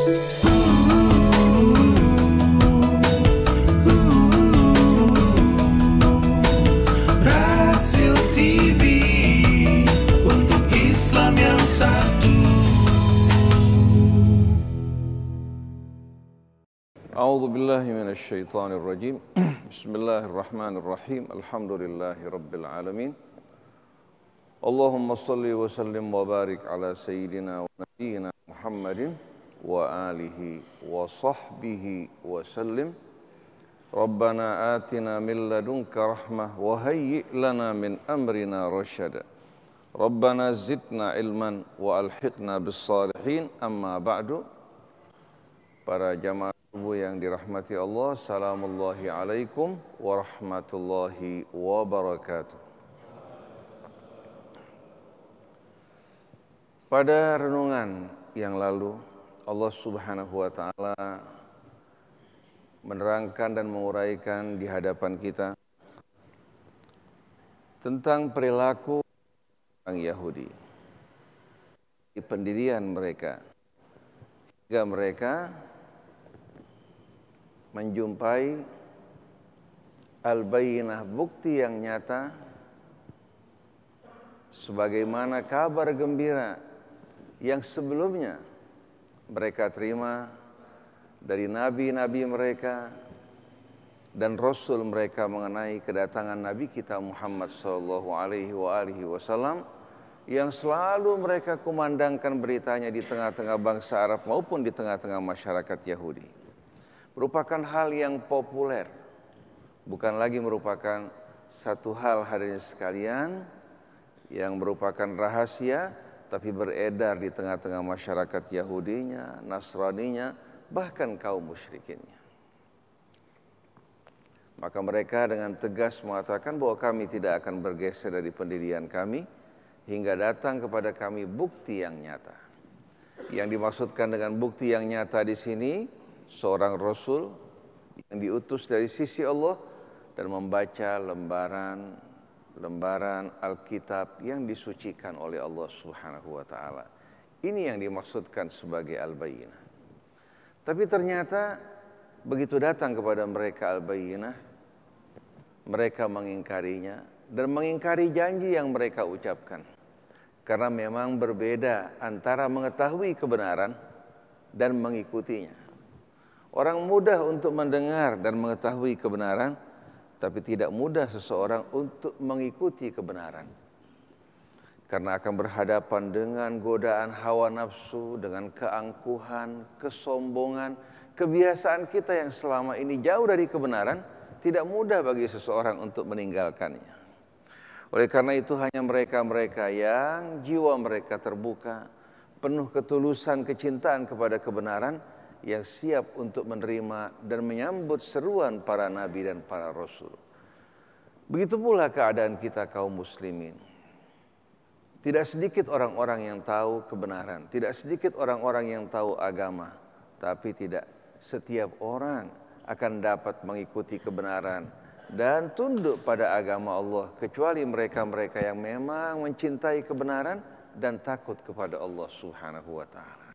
Rasil TV untuk Islam yang satu. A'udzu billahi minasy syaithanir rajim. Bismillahirrahmanirrahim. Alhamdulillahi rabbil alamin. Allahumma salli wa sallim wa barik ala sayyidina wa nabiyyina Muhammadin wa alihi wa sahbihi wa sallim. Rabbana atina min ladunka rahmah wa hayyi' lana min amrina rasyada. Rabbana zidna ilman wa alhiqna bis salihin. Amma ba'du. Para jamaah subuh yang dirahmati Allah, salamullahi alaikum warahmatullahi wabarakatuh. Pada renungan yang lalu, Allah Subhanahu wa Ta'ala menerangkan dan menguraikan di hadapan kita tentang perilaku orang Yahudi, di pendirian mereka, hingga mereka menjumpai al-bayyinah, bukti yang nyata, sebagaimana kabar gembira yang sebelumnya mereka terima dari nabi-nabi mereka dan rasul mereka mengenai kedatangan Nabi kita Muhammad sallallahu alaihi wasallam yang selalu mereka kumandangkan beritanya di tengah-tengah bangsa Arab maupun di tengah-tengah masyarakat Yahudi. Merupakan hal yang populer, bukan lagi merupakan satu hal hadirin sekalian yang merupakan rahasia, tapi beredar di tengah-tengah masyarakat Yahudinya, Nasraninya, bahkan kaum musyrikinnya. Maka mereka dengan tegas mengatakan bahwa kami tidak akan bergeser dari pendirian kami hingga datang kepada kami bukti yang nyata. Yang dimaksudkan dengan bukti yang nyata di sini, seorang rasul yang diutus dari sisi Allah dan membaca lembaran Alkitab yang disucikan oleh Allah Subhanahu wa Ta'ala. Ini yang dimaksudkan sebagai al-bayyinah. Tapi ternyata begitu datang kepada mereka al-bayyinah, mereka mengingkarinya dan mengingkari janji yang mereka ucapkan. Karena memang berbeda antara mengetahui kebenaran dan mengikutinya. Orang mudah untuk mendengar dan mengetahui kebenaran, tapi tidak mudah seseorang untuk mengikuti kebenaran. Karena akan berhadapan dengan godaan hawa nafsu, dengan keangkuhan, kesombongan, kebiasaan kita yang selama ini jauh dari kebenaran, tidak mudah bagi seseorang untuk meninggalkannya. Oleh karena itu hanya mereka-mereka yang jiwa mereka terbuka, penuh ketulusan kecintaan kepada kebenaran, yang siap untuk menerima dan menyambut seruan para nabi dan para rasul. Begitu pula keadaan kita kaum muslimin. Tidak sedikit orang-orang yang tahu kebenaran, tidak sedikit orang-orang yang tahu agama, tapi tidak setiap orang akan dapat mengikuti kebenaran dan tunduk pada agama Allah, kecuali mereka-mereka yang memang mencintai kebenaran dan takut kepada Allah Subhanahu wa Ta'ala.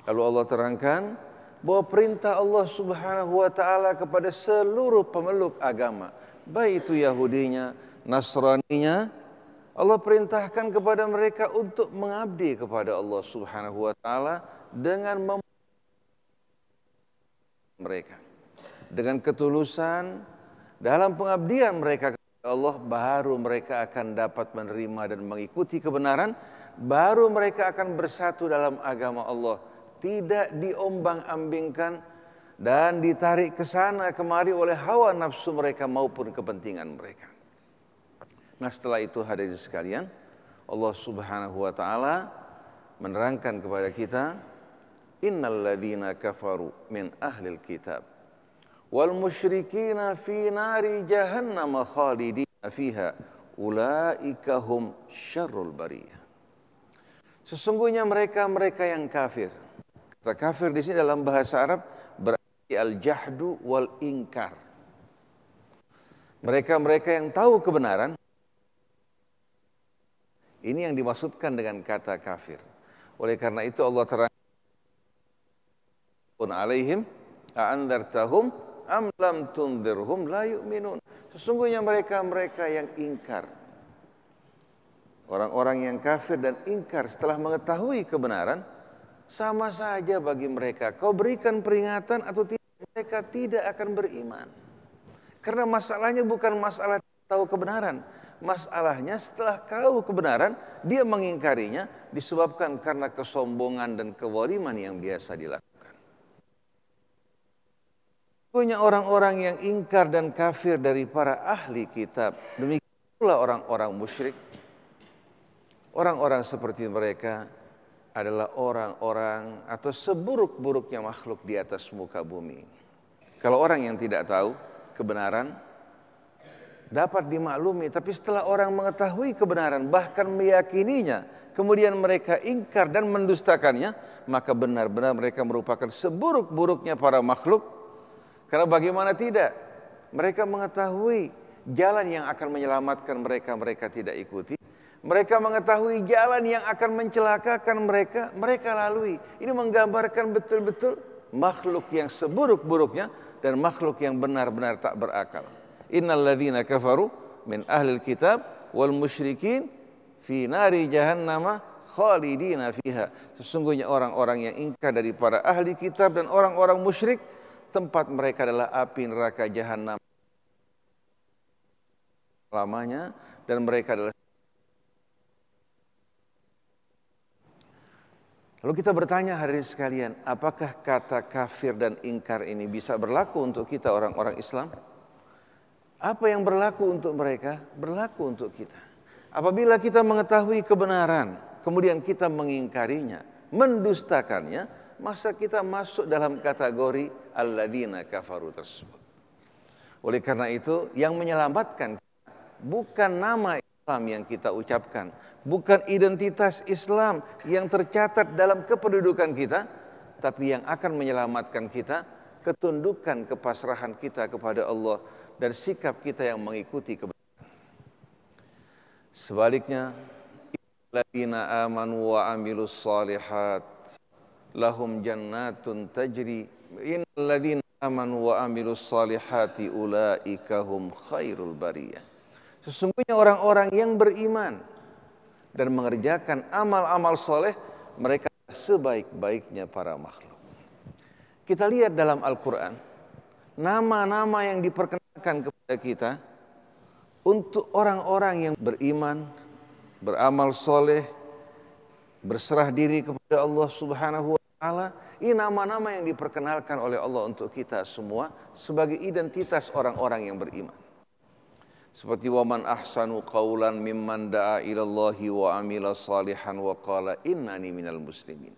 Lalu Allah terangkan bahwa perintah Allah Subhanahu wa Ta'ala kepada seluruh pemeluk agama, baik itu Yahudinya, Nasraninya, Allah perintahkan kepada mereka untuk mengabdi kepada Allah Subhanahu wa Ta'ala dengan mereka. Dengan ketulusan dalam pengabdian mereka kepada Allah, baru mereka akan dapat menerima dan mengikuti kebenaran, baru mereka akan bersatu dalam agama Allah. Tidak diombang-ambingkan dan ditarik ke sana kemari oleh hawa nafsu mereka maupun kepentingan mereka. Nah, setelah itu hadirin sekalian, Allah Subhanahu wa Ta'ala menerangkan kepada kita, innal ladzina kafaru min ahlil kitab wal musyrikina fi nari jahannam khalidina fiha ulaika hum syarrul bariyah. Sesungguhnya mereka-mereka yang kafir. Kata kafir di sini dalam bahasa Arab berarti al-jahdu wal ingkar. Mereka-mereka yang tahu kebenaran, ini yang dimaksudkan dengan kata kafir. Oleh karena itu Allah terangkan alaihim a'andartahum am lam tunzirhum la yu'minun. Sesungguhnya mereka yang ingkar, orang-orang yang kafir dan ingkar setelah mengetahui kebenaran, sama saja bagi mereka. Kau berikan peringatan atau tidak, mereka tidak akan beriman. Karena masalahnya bukan masalah tahu kebenaran. Masalahnya setelah tahu kebenaran, dia mengingkarinya disebabkan karena kesombongan dan kewaliman yang biasa dilakukan. Punya orang-orang yang ingkar dan kafir dari para ahli kitab. Demikian pula orang-orang musyrik. Orang-orang seperti mereka adalah orang-orang atau seburuk-buruknya makhluk di atas muka bumi. Kalau orang yang tidak tahu kebenaran dapat dimaklumi, tapi setelah orang mengetahui kebenaran bahkan meyakininya, kemudian mereka ingkar dan mendustakannya, maka benar-benar mereka merupakan seburuk-buruknya para makhluk. Karena bagaimana tidak, mereka mengetahui jalan yang akan menyelamatkan mereka, mereka tidak ikuti. Mereka mengetahui jalan yang akan mencelakakan mereka, mereka lalui. Ini menggambarkan betul-betul makhluk yang seburuk-buruknya dan makhluk yang benar-benar tak berakal. Innal ladzina kafaru min ahlil kitab wal musyrikin fi nari jahannama khalidina fiha. Sesungguhnya orang-orang yang ingkar dari para ahli kitab dan orang-orang musyrik, tempat mereka adalah api neraka jahanam lamanya, dan mereka adalah. Lalu kita bertanya hari ini sekalian, apakah kata kafir dan ingkar ini bisa berlaku untuk kita orang-orang Islam? Apa yang berlaku untuk mereka, berlaku untuk kita. Apabila kita mengetahui kebenaran, kemudian kita mengingkarinya, mendustakannya, maka kita masuk dalam kategori alladzina kafaru tersebut. Oleh karena itu, yang menyelamatkan bukan nama Islam yang kita ucapkan, bukan identitas Islam yang tercatat dalam kependudukan kita, tapi yang akan menyelamatkan kita, ketundukan kepasrahan kita kepada Allah dan sikap kita yang mengikuti kebenaran. Sebaliknya, alladzina amanu wa amilus shalihat lahum jannatun tajri, innalladzina amanu wa amilus salihati ulaika hum khairul bariyah. Sesungguhnya orang-orang yang beriman dan mengerjakan amal-amal soleh, mereka sebaik-baiknya para makhluk. Kita lihat dalam Al-Quran, nama-nama yang diperkenalkan kepada kita untuk orang-orang yang beriman, beramal soleh, berserah diri kepada Allah Subhanahu wa Ta'ala. Ini nama-nama yang diperkenalkan oleh Allah untuk kita semua sebagai identitas orang-orang yang beriman. Seperti waman ahsanu qawlan mimman da'a ilallahi wa amila salihan wa qala innani minal muslimin.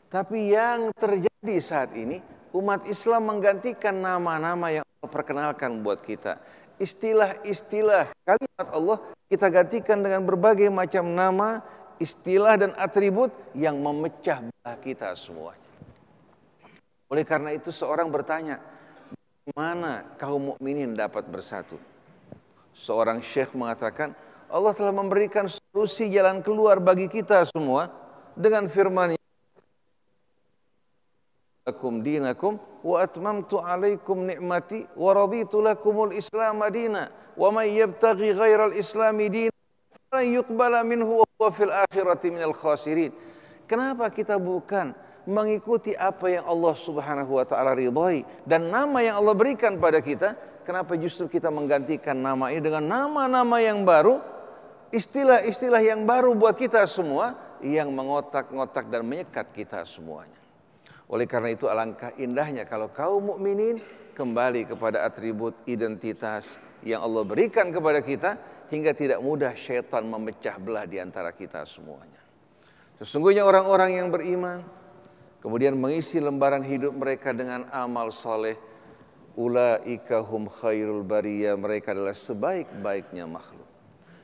Tapi yang terjadi saat ini, umat Islam menggantikan nama-nama yang Allah perkenalkan buat kita. Istilah-istilah kalimat Allah kita gantikan dengan berbagai macam nama, istilah dan atribut yang memecah belah kita semuanya. Oleh karena itu seorang bertanya, bagaimana kaum mukminin dapat bersatu? Seorang syekh mengatakan, Allah telah memberikan solusi jalan keluar bagi kita semua dengan firman-Nya, lakum dinakum wa atmamtu alaikum ni'mati wa raditu lakumul islam madina wa may yabtaghi ghairal islami dinan falan yuqbala minhu wa huwa fil akhirati minal khasirin. Kenapa kita bukan mengikuti apa yang Allah Subhanahu wa Ta'ala ridhai dan nama yang Allah berikan pada kita? Kenapa justru kita menggantikan nama ini dengan nama-nama yang baru, istilah-istilah yang baru buat kita semua, yang mengotak-ngotak dan menyekat kita semuanya. Oleh karena itu alangkah indahnya kalau kaum mukminin kembali kepada atribut identitas yang Allah berikan kepada kita, hingga tidak mudah syaitan memecah belah di antara kita semuanya. Sesungguhnya orang-orang yang beriman kemudian mengisi lembaran hidup mereka dengan amal soleh, ulaika hum khairul bariyah, mereka adalah sebaik-baiknya makhluk.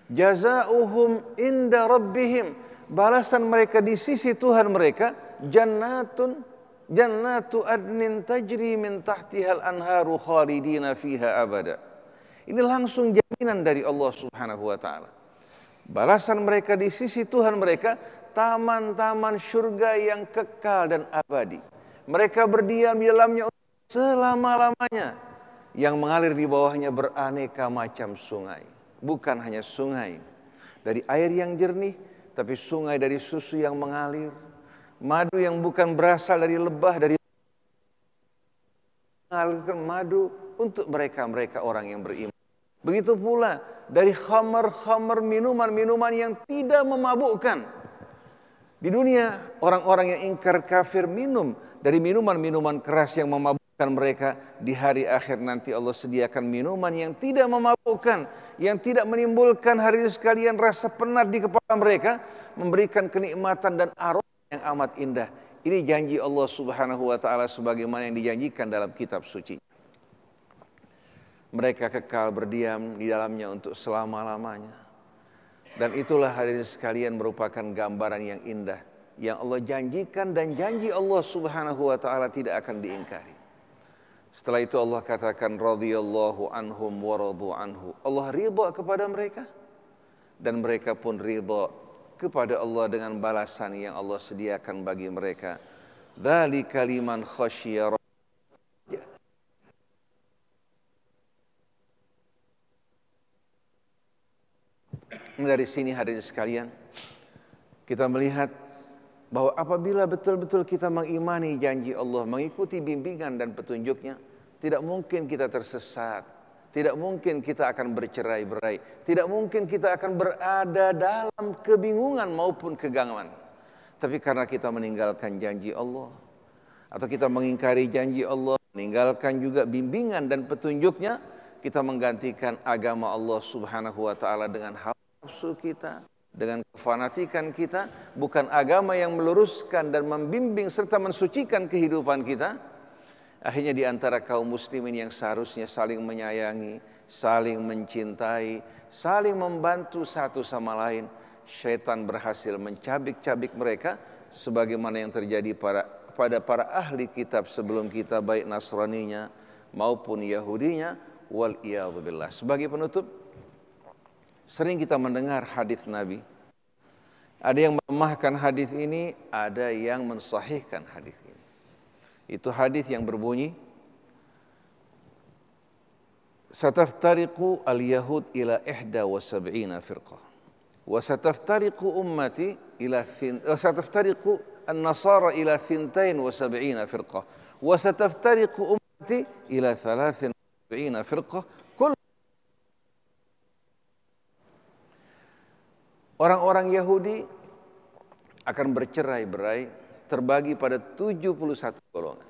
Jazauhum inda rabbihim, balasan mereka di sisi Tuhan mereka, jannatu adnin tajri min tahtihal anharu khalidina fiha abada. Ini langsung jaminan dari Allah Subhanahu wa Ta'ala. Balasan mereka di sisi Tuhan mereka, taman-taman surga yang kekal dan abadi. Mereka berdiam di dalamnya selama-lamanya. Yang mengalir di bawahnya beraneka macam sungai. Bukan hanya sungai dari air yang jernih, tapi sungai dari susu yang mengalir. Madu yang bukan berasal dari lebah, dari mengalirkan madu untuk mereka orang yang beriman. Begitu pula dari khamar minuman-minuman yang tidak memabukkan. Di dunia orang-orang yang ingkar kafir minum dari minuman-minuman keras yang memabukkan mereka. Di hari akhir nanti Allah sediakan minuman yang tidak memabukkan, yang tidak menimbulkan hari sekalian rasa penat di kepala mereka, memberikan kenikmatan dan aroma yang amat indah. Ini janji Allah Subhanahu wa taala sebagaimana yang dijanjikan dalam kitab suci. Mereka kekal berdiam di dalamnya untuk selama-lamanya. Dan itulah hadirin sekalian merupakan gambaran yang indah yang Allah janjikan, dan janji Allah Subhanahu wa taala tidak akan diingkari. Setelah itu Allah katakan radhiyallahu anhum wa radu anhu. Allah ridha kepada mereka dan mereka pun ridha kepada Allah dengan balasan yang Allah sediakan bagi mereka. Dzalika liman khasyya. Dari sini hadirin sekalian, kita melihat bahwa apabila betul-betul kita mengimani janji Allah, mengikuti bimbingan dan petunjuknya, tidak mungkin kita tersesat, tidak mungkin kita akan bercerai-berai, tidak mungkin kita akan berada dalam kebingungan maupun kegangguan. Tapi karena kita meninggalkan janji Allah, atau kita mengingkari janji Allah, meninggalkan juga bimbingan dan petunjuknya, kita menggantikan agama Allah Subhanahu wa taala dengan hawa nafsu kita, dengan kefanatikan kita, bukan agama yang meluruskan dan membimbing serta mensucikan kehidupan kita. Akhirnya di antara kaum muslimin yang seharusnya saling menyayangi, saling mencintai, saling membantu satu sama lain, syaitan berhasil mencabik-cabik mereka sebagaimana yang terjadi pada para ahli kitab sebelum kita, baik Nasraninya maupun Yahudinya, wal iyadzubillah. Sebagai penutup, sering kita mendengar hadis Nabi. Ada yang melemahkan hadis ini, ada yang mensahihkan hadis ini. Itu hadis yang berbunyi, sataftariqu al-yahud ila 71 firqah wa sataftariqu ummati ila sataftariqu an-nasara ila 72 firqah wa sataftariqu ummati ila 73 firqah. Orang-orang Yahudi akan bercerai-berai, terbagi pada 71 golongan.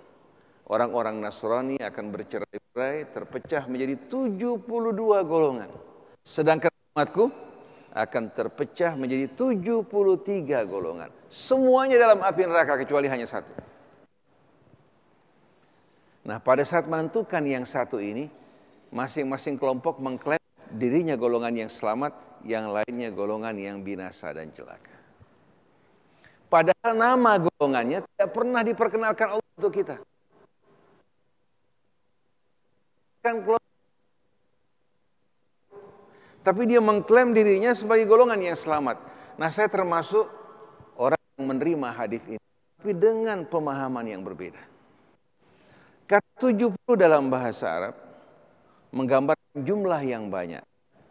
Orang-orang Nasrani akan bercerai-berai, terpecah menjadi 72 golongan. Sedangkan umatku akan terpecah menjadi 73 golongan. Semuanya dalam api neraka kecuali hanya satu. Nah, pada saat menentukan yang satu ini, masing-masing kelompok mengklaim dirinya golongan yang selamat, yang lainnya golongan yang binasa dan celaka. Padahal nama golongannya tidak pernah diperkenalkan Allah untuk kita. Tapi dia mengklaim dirinya sebagai golongan yang selamat. Nah, saya termasuk orang yang menerima hadis ini, tapi dengan pemahaman yang berbeda. Kata 70 dalam bahasa Arab menggambarkan jumlah yang banyak.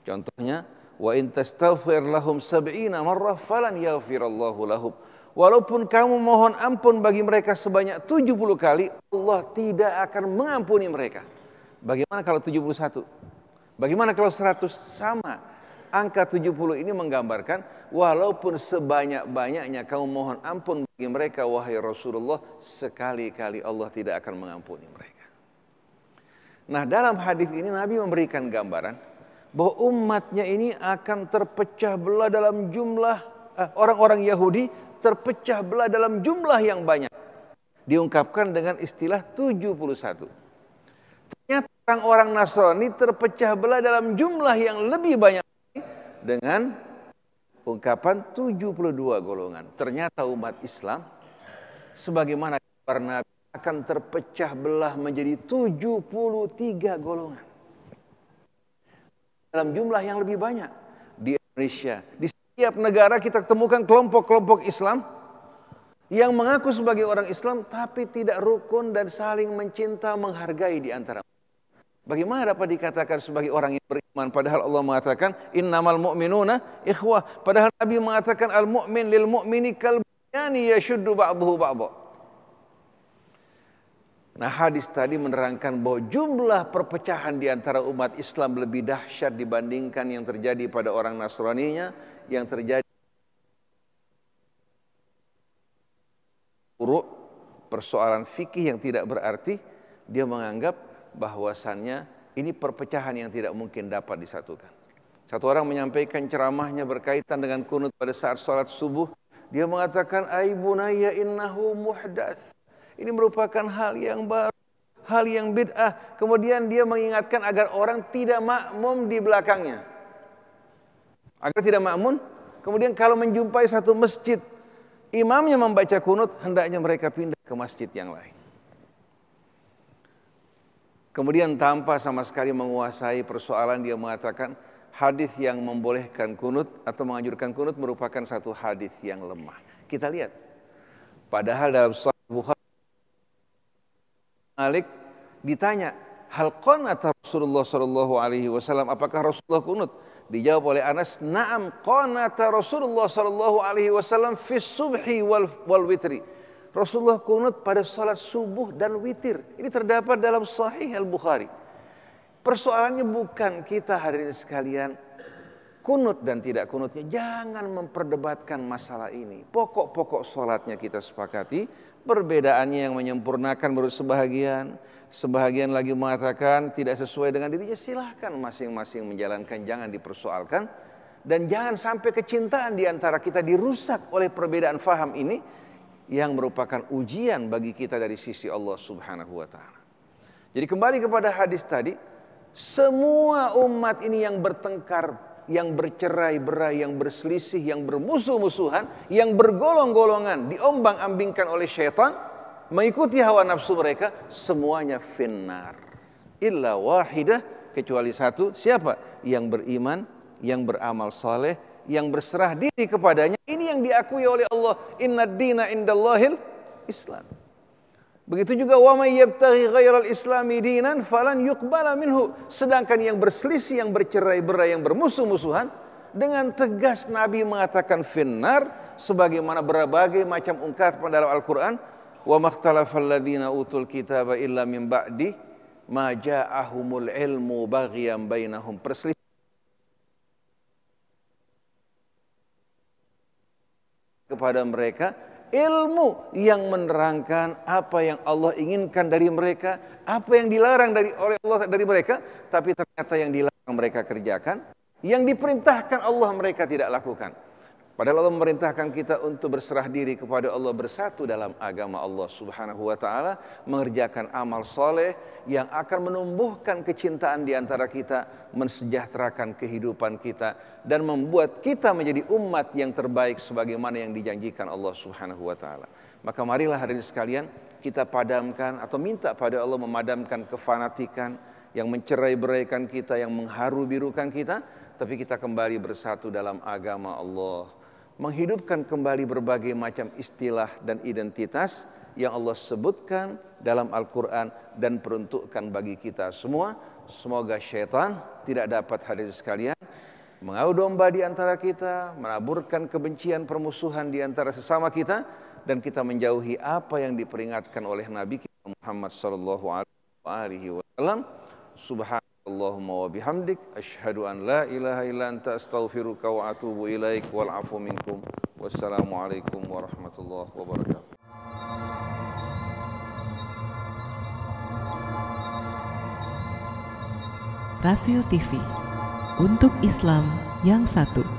Contohnya, wa in tastaghfir lahum 70 marrah falan yaghfirallahu lahum. Walaupun kamu mohon ampun bagi mereka sebanyak 70 kali, Allah tidak akan mengampuni mereka. Bagaimana kalau 71? Bagaimana kalau 100? Sama. Angka 70 ini menggambarkan walaupun sebanyak-banyaknya kamu mohon ampun bagi mereka, wahai Rasulullah, sekali-kali Allah tidak akan mengampuni mereka. Nah, dalam hadis ini Nabi memberikan gambaran bahwa umatnya ini akan terpecah belah dalam jumlah orang-orang Yahudi terpecah belah dalam jumlah yang banyak. Diungkapkan dengan istilah 71. Ternyata orang-orang Nasrani terpecah belah dalam jumlah yang lebih banyak dengan ungkapan 72 golongan. Ternyata umat Islam sebagaimana kabar Nabi akan terpecah belah menjadi 73 golongan. Dalam jumlah yang lebih banyak. Di Indonesia, di setiap negara kita temukan kelompok-kelompok Islam yang mengaku sebagai orang Islam tapi tidak rukun dan saling mencinta, menghargai di antara. Bagaimana dapat dikatakan sebagai orang yang beriman padahal Allah mengatakan innamal mu'minuna ikhwah, padahal Nabi mengatakan al mu'min lil mu'mini kal bunyani yashuddu ba'dahu ba'dha. Nah, hadis tadi menerangkan bahwa jumlah perpecahan di antara umat Islam lebih dahsyat dibandingkan yang terjadi pada orang Nasraninya, yang terjadi persoalan fikih yang tidak berarti. Dia menganggap bahwasannya ini perpecahan yang tidak mungkin dapat disatukan. Satu orang menyampaikan ceramahnya berkaitan dengan kunut pada saat sholat subuh. Dia mengatakan, "Ai bunayya innahu muhdats." Ini merupakan hal yang baru, hal yang bid'ah. Kemudian dia mengingatkan agar orang tidak makmum di belakangnya. Agar tidak makmum. Kemudian kalau menjumpai satu masjid, imamnya membaca kunut, hendaknya mereka pindah ke masjid yang lain. Kemudian tanpa sama sekali menguasai persoalan, dia mengatakan hadis yang membolehkan kunut atau menganjurkan kunut merupakan satu hadis yang lemah. Kita lihat, padahal dalam Sahih Bukhari Malik ditanya, hal qanata Rasulullah sallallahu alaihi wasallam, apakah Rasulullah kunut? Dijawab oleh Anas, na'am qanata Rasulullah sallallahu alaihi wasallam fi subhi wal witri. Rasulullah kunut pada salat subuh dan witir. Ini terdapat dalam Sahih Al-Bukhari. Persoalannya bukan kita hadirin sekalian kunut dan tidak kunutnya. Jangan memperdebatkan masalah ini. Pokok-pokok salatnya kita sepakati. Perbedaannya yang menyempurnakan menurut sebahagian. Sebahagian lagi mengatakan tidak sesuai dengan dirinya. Silahkan masing-masing menjalankan, jangan dipersoalkan. Dan jangan sampai kecintaan di antara kita dirusak oleh perbedaan faham ini, yang merupakan ujian bagi kita dari sisi Allah Subhanahu wa ta'ala. Jadi kembali kepada hadis tadi, semua umat ini yang bertengkar, yang bercerai-berai, yang berselisih, yang bermusuh-musuhan, yang bergolong-golongan, diombang-ambingkan oleh syaitan, mengikuti hawa nafsu mereka, semuanya finnar. Illa wahidah, kecuali satu, siapa? Yang beriman, yang beramal saleh, yang berserah diri kepadanya. Ini yang diakui oleh Allah. Innad dina indallahil Islam. Begitu juga wa may yabtaghi ghairal islami dinan falan yuqbala minhu. Sedangkan yang berselisih, yang bercerai-berai, yang bermusuh-musuhan, dengan tegas Nabi mengatakan finnar, sebagaimana berbagai macam ungkapan dalam Al-Qur'an, wa makhtalafal ladzina utul kitaba illa min ba'di ma ja'ahumul ilmu baghyan bainahum. Perselisihan kepada mereka ilmu yang menerangkan apa yang Allah inginkan dari mereka, apa yang dilarang oleh Allah dari mereka, tapi ternyata yang dilarang mereka kerjakan, yang diperintahkan Allah mereka tidak lakukan. Padahal Allah memerintahkan kita untuk berserah diri kepada Allah, bersatu dalam agama Allah Subhanahu wa ta'ala, mengerjakan amal soleh yang akan menumbuhkan kecintaan di antara kita, mensejahterakan kehidupan kita, dan membuat kita menjadi umat yang terbaik sebagaimana yang dijanjikan Allah Subhanahu wa ta'ala. Maka marilah hadirin sekalian, kita padamkan atau minta pada Allah memadamkan kefanatikan yang mencerai-beraikan kita, yang mengharu-birukan kita, tapi kita kembali bersatu dalam agama Allah. Menghidupkan kembali berbagai macam istilah dan identitas yang Allah sebutkan dalam Al-Quran dan peruntukkan bagi kita semua. Semoga syaitan tidak dapat hadirin sekalian mengadu domba di antara kita, menaburkan kebencian, permusuhan di antara sesama kita, dan kita menjauhi apa yang diperingatkan oleh Nabi kita Muhammad sallallahu alaihi wasallam. Subhanallahumma wa bihamdik asyhadu an la ilaha illa anta astaghfiruka wa atubu ilaik wal afu minkum. Wassalamualaikum warahmatullahi wabarakatuh. Rasil TV, untuk Islam yang satu.